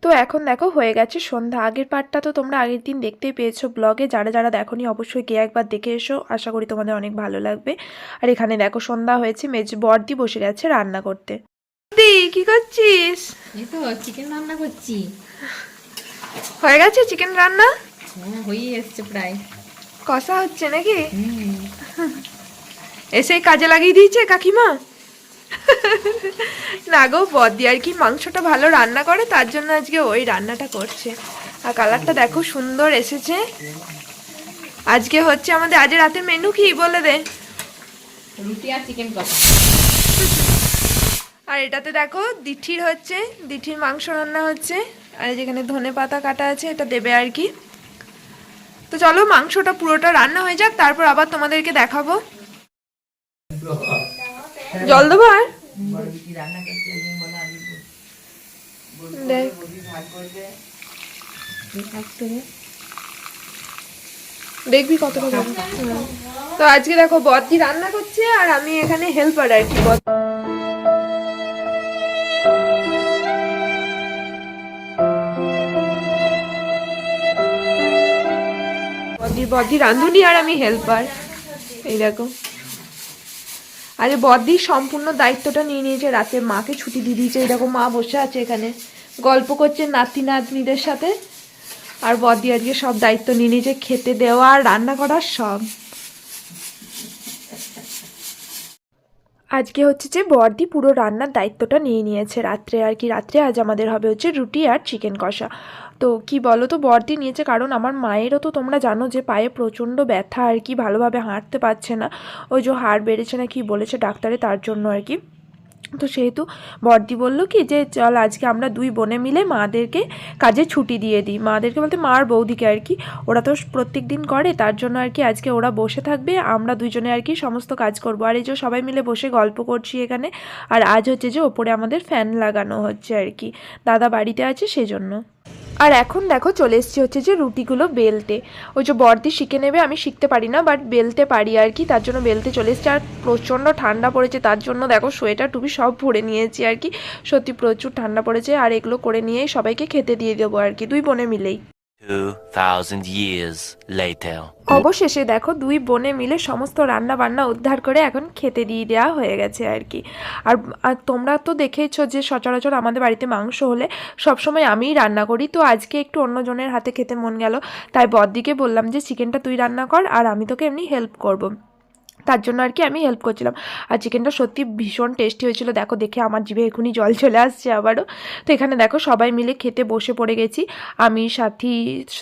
তো এখন দেখো হয়ে গেছে সন্ধ্যা। আগের পার্টটা তো তোমরা আগের দিন দেখতেই পেয়েছো ব্লগে, যারা যারা দেখোনি অবশ্যই গিয়ে একবার দেখে এসো, আশা করি তোমাদের অনেক ভালো লাগবে। আর এখানে দেখো সন্ধ্যা হয়েছে, বড়দি বসে গেছে রান্না করতে। দি কি করছিস? এই তো চিকেন রান্না করছি। হয়ে গেছে চিকেন রান্না? হ্যাঁ, হয়ে এসছে প্রায়। কষা হচ্ছে নাকি? এসেই কাজে লাগিয়ে দিয়েছে কাকিমা। না গো, বড়দি আর কি মাংসটা ভালো রান্না করে, তার জন্য আজকে ওই রান্নাটা করছে। আর কালারটা দেখো সুন্দর এসেছে। আজকে হচ্ছে আমাদের আজ রাতে মেনু কি বলে দে? রুটি আর চিকেন কষা। আর এটাতে দেখো দিঠির হচ্ছে, দিঠির মাংস রান্না হচ্ছে। আর যেখানে ধনে পাতা কাটা আছে এটা দেবে আর কি। তো চলো মাংসটা পুরোটা রান্না হয়ে যাক, তারপর আবার তোমাদেরকে দেখাবো। জল দেবো আর দেখবি কতটা। তো আজকে দেখো বড়দি রান্না করছে আর আমি এখানে হেল্পার আর কি। বড়দি রাঁধুনি আর আমি হেল্পার। এই দেখো, আরে বড়দি সম্পূর্ণ দায়িত্বটা নিয়ে নিয়েছে। রাতে মাকে ছুটি দিয়ে দিয়েছে। এই দেখো মা বসে আছে এখানে, গল্প করছে নাতি নাতনিদের সাথে। আর বড়দি আজকে সব দায়িত্ব নিয়ে নিয়েছে, খেতে দেওয়া আর রান্না করার সব। আজকে হচ্ছে যে বড়দি পুরো রান্নার দায়িত্বটা নিয়ে নিয়েছে রাত্রে আর কি। রাত্রে আজ আমাদের হবে হচ্ছে রুটি আর চিকেন কষা। তো কি বলো তো, বড়দি নিয়েছে কারণ আমার মায়েরও তো তোমরা জানো যে পায়ে প্রচণ্ড ব্যথা আর কি, ভালোভাবে হাঁটতে পারছে না। ওই যে হাড় বেড়েছে না কি বলেছে ডাক্তারে, তার জন্য আর কি। তো সেহেতু বড়দি বললো কি যে চল আজকে আমরা দুই বোনে মিলে মাদেরকে কাজে ছুটি দিয়ে দিই। মাদেরকে বলতে মা আর বৌদিকে আর কি, ওরা তো প্রত্যেক দিন করে, তার জন্য আর কি আজকে ওরা বসে থাকবে, আমরা দুজনে আর কি সমস্ত কাজ করব। আর এই যে সবাই মিলে বসে গল্প করছি এখানে। আর আজ হচ্ছে যে ওপরে আমাদের ফ্যান লাগানো হচ্ছে আর কি, দাদা বাড়িতে আছে সেজন্য। আর এখন দেখো চলে এসেছি হচ্ছে যে রুটিগুলো বেলতে। ওই যে বড়দি শিখে নেবে, আমি শিখতে পারি না বাট বেলতে পারি আর কি, তার জন্য বেলতে চলে এসেছি। আর প্রচণ্ড ঠান্ডা পড়েছে, তার জন্য দেখো সোয়েটার টুপি সব পরে নিয়েছি আর কি। সত্যি প্রচুর ঠান্ডা পড়েছে। আর এগুলো করে নিয়েই সবাইকে খেতে দিয়ে দেবো আর কি, দুই বোনে মিলেই। 2000 years later. অবশেষে দেখো দুই বোনে মিলে সমস্ত রান্না বান্না উদ্ধার করে এখন খেতে দিয়ে দেওয়া হয়ে গেছে আর কি। আর আর তোমরা তো দেখেইছো যে সচরাচর আমাদের বাড়িতে মাংস হলে সবসময় আমিই রান্না করি। তো আজকে একটু অন্যজনের হাতে খেতে মন গেল, তাই বড়দিকে বললাম যে চিকেনটা তুই রান্না কর আর আমি তোকে এমনি হেল্প করবো, তার জন্য আর কি আমি হেল্প করছিলাম। আর চিকেনটা সত্যি ভীষণ টেস্টি হয়েছিল। দেখো দেখে আমার জিভে এখনই জল চলে আসছে আবারও। তো এখানে দেখো সবাই মিলে খেতে বসে পড়ে গেছি, আমি সাথী,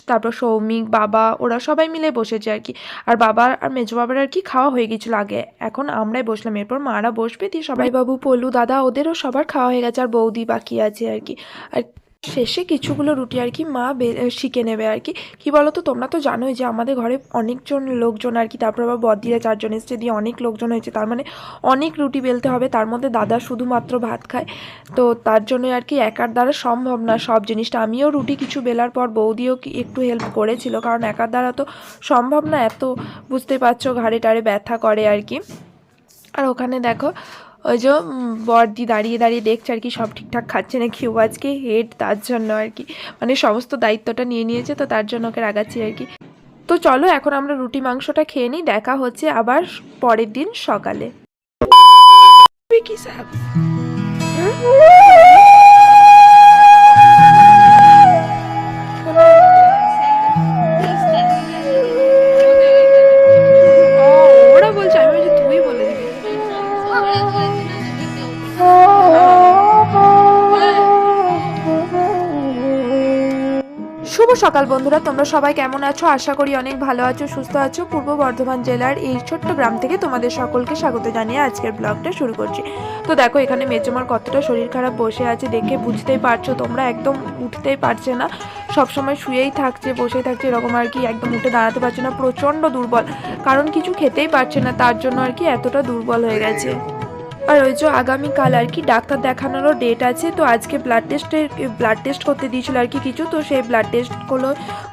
তারপর সৌমিক, বাবা, ওরা সবাই মিলে বসেছে আর কি। আর বাবা আর মেজো বাবার আর কি খাওয়া হয়ে গেছিলো আগে, এখন আমরাই বসলাম, এরপর মারা বসবে, দিয়ে সবাই বাবু, পলু, দাদা ওদেরও সবার খাওয়া হয়ে গেছে, আর বৌদি বাকি আছে আর কি। আর শেষে কিছুগুলো রুটি আর কি মা শিখে নেবে আর কি। কী বলো তো, তোমরা তো জানোই যে আমাদের ঘরে অনেকজন লোকজন আর কি, তারপর আবার বড়দিরা 4 জন এসছে, দিয়ে অনেক লোকজন হয়েছে, তার মানে অনেক রুটি বেলতে হবে। তার মধ্যে দাদা শুধুমাত্র ভাত খায়, তো তার জন্য আর কি একার দ্বারা সম্ভব না সব জিনিসটা। আমিও রুটি কিছু বেলার পর বৌদিও একটু হেল্প করেছিল, কারণ একার দ্বারা তো সম্ভব না এত, বুঝতে পারছো ঘাড়ে টাড়ে ব্যথা করে আর কি। আর ওখানে দেখো ওই যে বড়দি দাঁড়িয়ে দাঁড়িয়ে দেখছে আর কি সব ঠিকঠাক খাচ্ছে নাকি। ও আজকে হেড, তার জন্য আর কি, মানে সমস্ত দায়িত্বটা নিয়ে নিয়েছে, তো তার জন্য ওকে রাগাচ্ছি আর কি। তো চলো এখন আমরা রুটি মাংসটা খেয়ে নিই, দেখা হচ্ছে আবার পরের দিন সকালে। কি সাব ওরা বলছে, আমি বলছি তুই বলে দিবি। শুভ সকাল বন্ধুরা, তোমরা সবাই কেমন আছো? আশা করি অনেক ভালো আছো, সুস্থ আছো। পূর্ব বর্ধমান জেলার এই ছোট্ট গ্রাম থেকে তোমাদের সকলকে স্বাগত জানিয়ে আজকের ব্লগটা শুরু করছি। তো দেখো এখানে মেজমার কতটা শরীর খারাপ, বসে আছে দেখে বুঝতেই পারছো তোমরা, একদম উঠতেই পারছে না, সবসময় শুয়েই থাকছে, বসেই থাকছে এরকম আর কি, একদম উঠে দাঁড়াতে পারছে না, প্রচণ্ড দুর্বল, কারণ কিছু খেতেই পারছে না, তার জন্য আর কি এতটা দুর্বল হয়ে গেছে। আর ওই যে আগামীকাল আর কি ডাক্তার দেখানোরও ডেট আছে, তো আজকে ব্লাড টেস্ট করতে দিয়েছিল আর কি কিছু, তো সেই ব্লাড টেস্টগুলো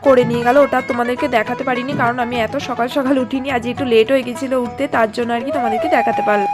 করে নিয়ে গেল। ওটা তোমাদেরকে দেখাতে পারিনি কারণ আমি এত সকাল সকাল উঠিনি, আজ একটু লেট হয়ে গেছিলো উঠতে, তার জন্য আর কি তোমাদেরকে দেখাতে পারলাম।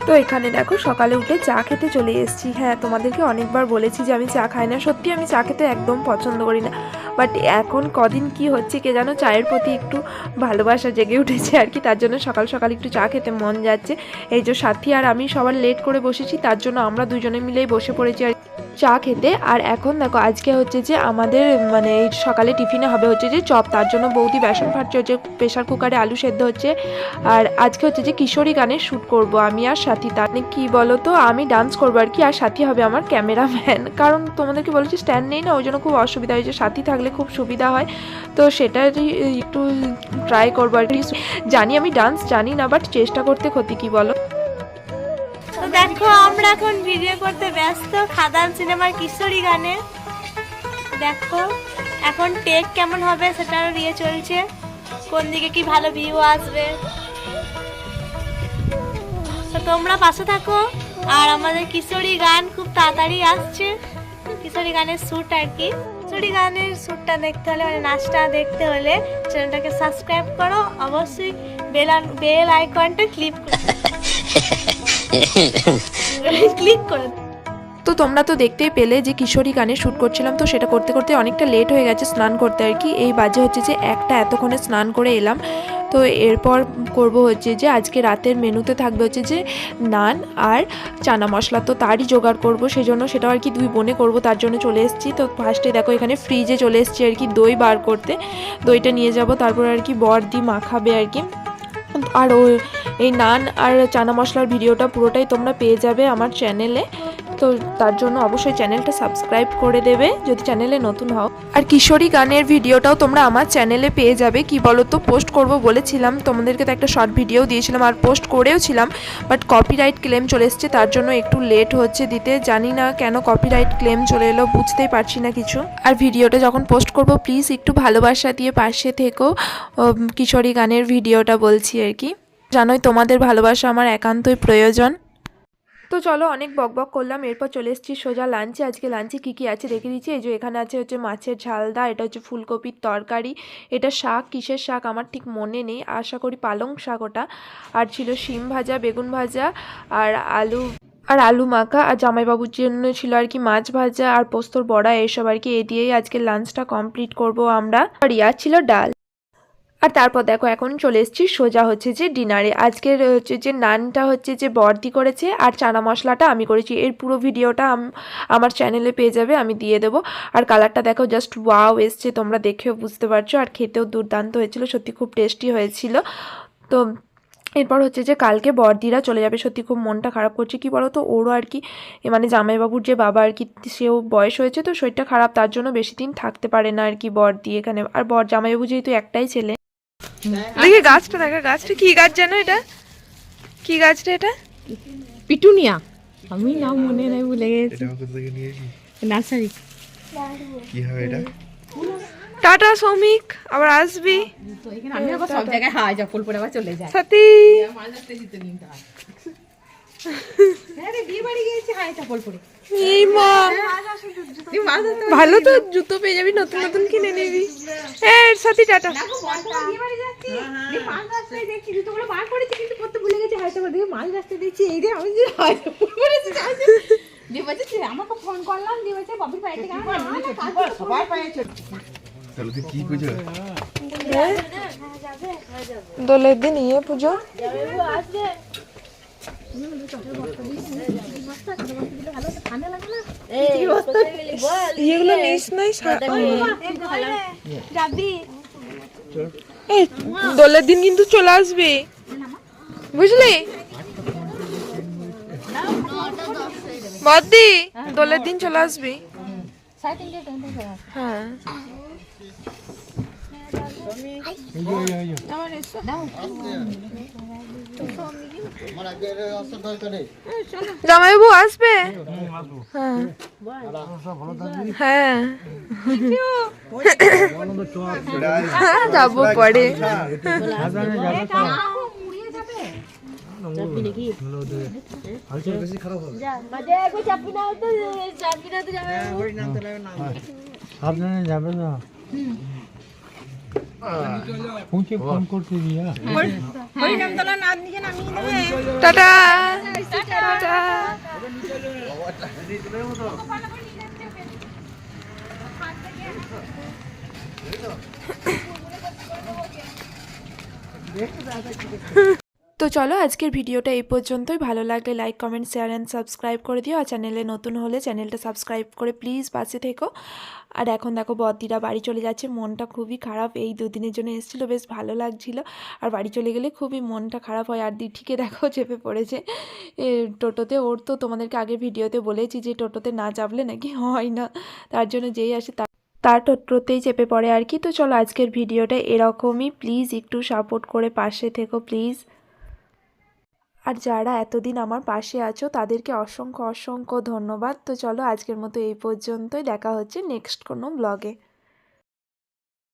তো এখানে দেখো সকালে উঠে চা খেতে চলে এসেছি। হ্যাঁ, তোমাদেরকে অনেকবার বলেছি যে আমি চা খাই না, সত্যি আমি চা খেতে একদম পছন্দ করি না, বাট এখন কদিন কি হচ্ছে কে জানো, চায়ের প্রতি একটু ভালোবাসা জেগে উঠেছে আর কি, তার জন্য সকাল সকাল একটু চা খেতে মন যাচ্ছে। এই যে সাথী আর আমি সবার লেট করে বসেছি, তার জন্য আমরা দুজনে মিলেই বসে পড়েছি আর চা খেতে। আর এখন দেখো আজকে হচ্ছে যে আমাদের মানে এই সকালে টিফিনে হবে হচ্ছে যে চপ, তার জন্য বৌদি বেসন ফাটছে, হচ্ছে প্রেশার কুকারে আলু সেদ্ধ হচ্ছে। আর আজকে হচ্ছে যে কিশোরী গানের শ্যুট করব আমি আর সাথী, তার কি বলো তো, আমি ডান্স করবো আর কি, আর সাথী হবে আমার ক্যামেরাম্যান, কারণ তোমাদেরকে বলেছি স্ট্যান্ড নেই না, ওই জন্য খুব অসুবিধা হয়েছে, সাথী থাকলে খুব সুবিধা হয়, তো সেটারই একটু ট্রাই করবো আর কি। জানি আমি ডান্স জানি না, বাট চেষ্টা করতে ক্ষতি কি বলো। তো দেখো আমরা এখন ভিডিও করতে ব্যস্ত খাদান সিনেমার কিশোরী গানে। দেখো এখন টেক কেমন হবে সেটারও ইয়ে চলছে, কোন দিকে কি ভালো ভিউ আসবে, তো তোমরা পাশে থাকো। আর আমাদের কিশোরী গান খুব তাড়াতাড়ি আসছে, কিশোরী গানের শ্যুট আর কি। কিশোরী গানের শ্যুটটা দেখতে হলে মানে নাচটা দেখতে হলে চ্যানেলটাকে সাবস্ক্রাইব করো, অবশ্যই বেল আইকনটা ক্লিক করো। তো তোমরা তো দেখতেই পেলে যে কিশোরী গানে শ্যুট করছিলাম, তো সেটা করতে করতে অনেকটা লেট হয়ে গেছে স্নান করতে আর কি। এই বাজে হচ্ছে যে একটা, এতক্ষণে স্নান করে এলাম। তো এরপর করব হচ্ছে যে আজকে রাতের মেনুতে থাকবে হচ্ছে যে নান আর চানা মশলা, তো তারই জোগাড় করব, সেজন্য সেটাও আর কি দুই বোনে করব, তার জন্য চলে এসেছি। তো ফার্স্টে দেখো এখানে ফ্রিজে চলে এসেছি আর কি দই বার করতে, দইটা নিয়ে যাব, তারপর আর কি বড়দি মাখাবে আর কি। আর এই নান আর চানা মশলার ভিডিওটা পুরোটাই তোমরা পেয়ে যাবে আমার চ্যানেলে, তো তার জন্য অবশ্যই চ্যানেলটা সাবস্ক্রাইব করে দেবে যদি চ্যানেলে নতুন হও। আর কিশোরী গানের ভিডিওটাও তোমরা আমার চ্যানেলে পেয়ে যাবে। কি বলো তো, পোস্ট করব বলেছিলাম তোমাদেরকে, তো একটা শর্ট ভিডিও দিয়েছিলাম আর পোস্ট করেও ছিলাম, বাট কপিরাইট ক্লেম চলে এসেছে, তার জন্য একটু লেট হচ্ছে দিতে। জানি না কেন কপিরাইট ক্লেম চলে এলো, বুঝতেই পারছি না কিছু। আর ভিডিওটা যখন পোস্ট করব প্লিজ একটু ভালোবাসা দিয়ে পাশে থেকো, কিশোরী গানের ভিডিওটা বলছি আর কি, জানোই তোমাদের ভালোবাসা আমার একান্তই প্রয়োজন। তো চলো অনেক বকবক করলাম, এরপর চলে এসেছি সোজা লাঞ্চে। আজকে লাঞ্চে কী কী আছে দেখে দিচ্ছি। এই যে এখানে আছে হচ্ছে মাছের ঝালদা, এটা হচ্ছে ফুলকপির তরকারি, এটা শাক, কিসের শাক আমার ঠিক মনে নেই, আশা করি পালং শাক ওটা। আর ছিল শিম ভাজা, বেগুন ভাজা, আর আলু মাখা, আর জামাইবাবুর জন্য ছিল আর কি মাছ ভাজা আর পোস্তর বড়া, এইসব আর কি। এই দিয়েই আজকে লাঞ্চটা কমপ্লিট করব আমরা। আর ইয়ার ছিল ডাল। আর তারপর দেখো এখন চলে এসেছি সোজা হচ্ছে যে ডিনারে। আজকের হচ্ছে যে নানটা হচ্ছে যে বড়দি করেছে, আর চানা মশলাটা আমি করেছি। এর পুরো ভিডিওটা আমার চ্যানেলে পেয়ে যাবে, আমি দিয়ে দেবো। আর কালারটা দেখো জাস্ট ওয়াও এসছে, তোমরা দেখেও বুঝতে পারছো। আর খেতেও দুর্দান্ত হয়েছিল, সত্যি খুব টেস্টি হয়েছিল। তো এরপর হচ্ছে যে কালকে বড়দিরা চলে যাবে, সত্যি খুব মনটা খারাপ করছে। কি বলো তো, ওরও আর কি মানে জামাইবাবুর যে বাবা আর কি, সেও বয়স হয়েছে, তো শরীরটা খারাপ, তার জন্য বেশি দিন থাকতে পারে না আর কি বড়দি এখানে। আর জামাইবাবু যেহেতু একটাই ছেলে। দেখি গাছটা, দেখা গাছটা কি গাছ জানো, এটা কি গাছটা, এটা পিটুনিয়া, আমি নাম মনে নাই, ভুলে গেছি। এটা কোথা থেকে নিয়েছি? নার্সারি। কি হবে এটা? টাটা সৌমিক, আবার আসবি। তো এখানে আমি আবার সব জায়গায় হাওয়া চপ্পল পরে আবার চলে যায়। সাথী হ্যাঁ রে, বিয়ে বাড়ি গিয়েছি হাওয়া চপ্পল পরে। এই মা, ভালো তো, জুতো পেয়ে যাবি, নতুন নতুন কিনে নিবি। হ্যাঁ সাথী টাটা। বিয়ে বাড়ি যাচ্ছি, মাঝ রাস্তায় দেখছি জুতোগুলো বার করেছি, কিন্তু পরতে ভুলে গেছি হাওয়া চপ্পল। দেখে মাঝ রাস্তায় দেখছি এই রে, আমি যে হাওয়া চপ্পল পরেছি। দিয়ে বলছে আমাকে ফোন করলাম, দিয়ে বলছে ববির বাড়িতে সবাই পায়ে তাহলে তুই কি পুজো? দোলের দিন ইয়ে পুজো। ইয়েগুলো নিস নাই, এই দোলের দিন কিন্তু চলে আসবি, বুঝলি বদ্দি, দোলের দিন চলে আসবি। হ্যাঁ জামাইবাবু আসবে। হ্যাঁ হ্যাঁ যাবো পরে। সাবধানে যাবে না। হরিনামতলা নাতনিকে নামিয়ে দেবে। Tata tata. তো চলো আজকের ভিডিওটা এই পর্যন্তই। ভালো লাগলে like comment share and subscribe করে দিও। আর চ্যানেলে নতুন হলে চ্যানেলটা সাবস্ক্রাইব করে প্লিজ পাশে থেকো। আর এখন দেখো বদ্দিরা বাড়ি চলে যাচ্ছে, মনটা খুবই খারাপ। এই দুদিনের জন্য এসেছিল, বেশ ভালো লাগছিল। আর বাড়ি চলে গেলে খুবই মনটা খারাপ হয়। আর দিঠিকে দেখো চেপে পড়েছে টোটোতে। ওর তো তোমাদেরকে আগের ভিডিওতে বলেছি যে টোটোতে না চাপলে নাকি হয় না, তার জন্য যেই আসে তার টোটোতেই চেপে পড়ে আর কি। তো চলো আজকের ভিডিওটা এরকমই, প্লিজ একটু সাপোর্ট করে পাশে থেকো প্লিজ। আর যারা এতদিন আমার পাশে আছো তাদেরকে অসংখ্য অসংখ্য ধন্যবাদ। তো চলো আজকের মতো এই পর্যন্তই, দেখা হচ্ছে নেক্সট কোনো ব্লগে।